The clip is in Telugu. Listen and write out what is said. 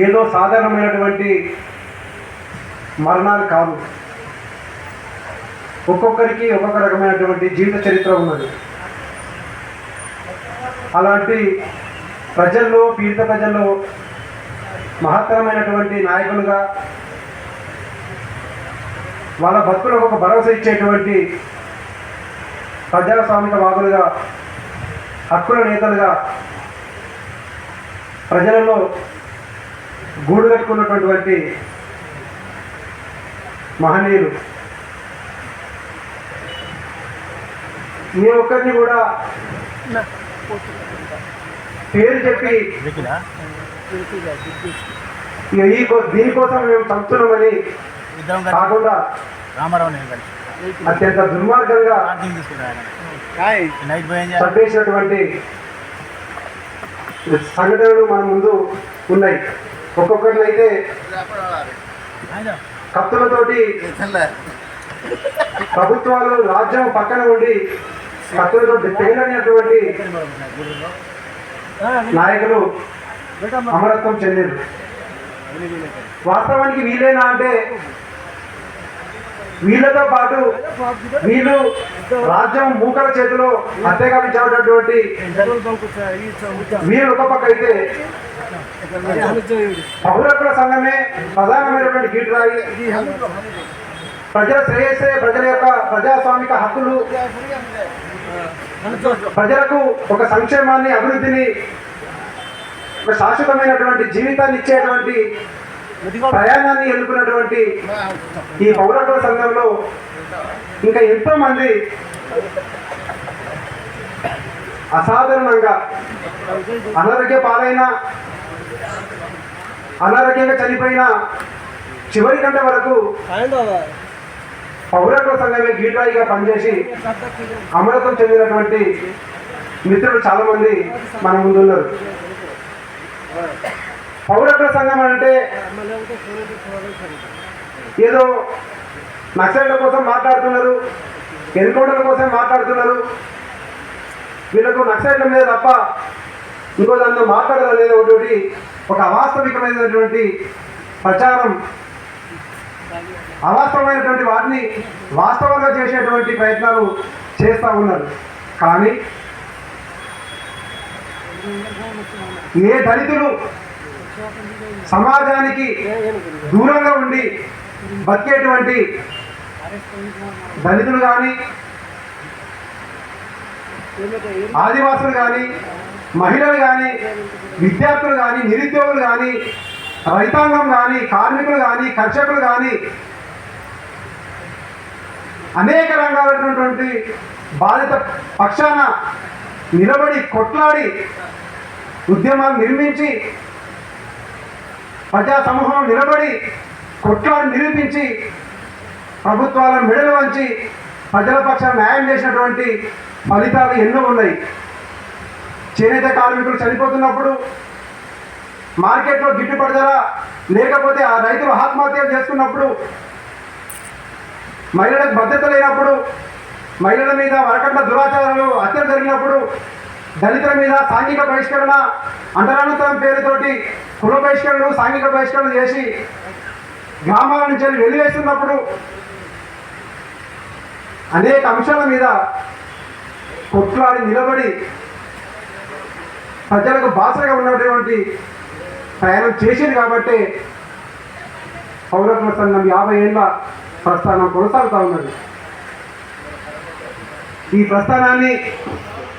ఏదో సాధారణమైనటువంటి మరణాలు కాదు. ఒక్కొక్కరికి ఒక్కొక్క రకమైనటువంటి జీవిత చరిత్ర ఉన్నది. అలాంటి ప్రజల్లో, పీడిత ప్రజల్లో మహత్తరమైనటువంటి నాయకులుగా, వాళ్ళ బతుకులకు ఒక భరోసా ఇచ్చేటువంటి ప్రజాస్వామికవాదులుగా, హక్కుల నేతలుగా ప్రజలలో గూడు కట్టుకున్నటువంటి మహనీయులు. ఏ ఒక్కరిని కూడా పేరు చెప్పి దీనికోసం మేము చంపుతున్నామని కాకుండా అత్యంత దుర్మార్గంగా చంపేసినటువంటి సంఘటనలు మన ముందు ఉన్నాయి. ఒక్కొక్కరిని అయితే కత్తులతోటి ప్రభుత్వాలు, రాజ్యం పక్కన ఉండి కత్తులతోటి తెగనటువంటి నాయకులు అమరత్వం చెందారు. వాస్తవానికి వీలేనా అంటే వీళ్ళతో పాటు వీళ్ళు రాజ్యం మూకల చేతిలో హత్యగా విచారటువంటి వీళ్ళు ఒక పక్క అయితే పౌరకుల సంఘమే ప్రధానమైనటువంటి గీటురాయి. ప్రజల శ్రేయస్సే ప్రజల యొక్క ప్రజాస్వామిక హక్కులు, ప్రజలకు ఒక సంక్షేమాన్ని, అభివృద్ధిని, ఒక శాశ్వతమైనటువంటి జీవితాన్ని ఇచ్చేటువంటి ప్రయాణాన్ని ఎన్నుకున్నటువంటి ఈ పౌరకుల సంఘంలో ఇంకా ఎంతో మంది అసాధారణంగా అనారోగ్య పాలైన, అనారోగ్యంగా చనిపోయిన చివరి గంట వరకు పౌరకుల సంఘమే గీటాయిగా పనిచేసి అమరత్వం చెందినటువంటి మిత్రులు చాలా మంది మన ముందున్నారు. పౌరకుల సంఘం అంటే ఏదో నక్సలైట్ల కోసం మాట్లాడుతున్నారు, ఎన్కౌంటర్ల కోసం మాట్లాడుతున్నారు, వీళ్ళకు నక్సలైట్ల మీద తప్ప ఇంకో దానిలో మాట్లాడలేదు ఒక అవాస్తవికమైనటువంటి ప్రచారం, అవాస్తవమైనటువంటి వాటిని వాస్తవంగా చేసేటువంటి ప్రయత్నాలు చేస్తూ ఉన్నారు. కానీ ఏ దళితులు సమాజానికి దూరంగా ఉండి బతికేటువంటి దళితులు కానీ, ఆదివాసులు కానీ, మహిళలు కానీ, విద్యార్థులు కానీ, నిరుద్యోగులు కానీ, రైతాంగం కానీ, కార్మికులు కానీ, కర్షకులు కానీ, అనేక రంగాలైనటువంటి బాధిత పక్షాన నిలబడి కొట్లాడి ఉద్యమాలు నిర్మించి ప్రజా సమూహం నిలబడి కొట్లాడి నిరూపించి ప్రభుత్వాలను మెడలు వంచి ప్రజల పక్షాన న్యాయం చేసినటువంటి ఫలితాలు ఎన్నో ఉన్నాయి. చేనేత కార్మికులు చనిపోతున్నప్పుడు మార్కెట్లో గిట్టుబాటు ధర లేకపోతే ఆ రైతులు ఆత్మహత్యలు చేసుకున్నప్పుడు, మహిళలకు భద్రత లేనప్పుడు, మహిళల మీద వరకట్ల దురాచారాలు హత్యలు జరిగినప్పుడు, దళితుల మీద సాంఘిక బహిష్కరణ, అంటరానితనం పేరుతోటి కుల బహిష్కరణలు, సాంఘిక బహిష్కరణ చేసి గ్రామాల నుంచి వెలివేస్తున్నప్పుడు అనేక అంశాల మీద కొట్లాడి నిలబడి ప్రజలకు బాసగా ఉన్నటువంటి ప్రయాణం చేసింది కాబట్టి పౌరకుల సంఘం 50 ఏళ్ళ ప్రస్థానం కొనసాగుతూ ఉన్నది. ఈ ప్రస్థానాన్ని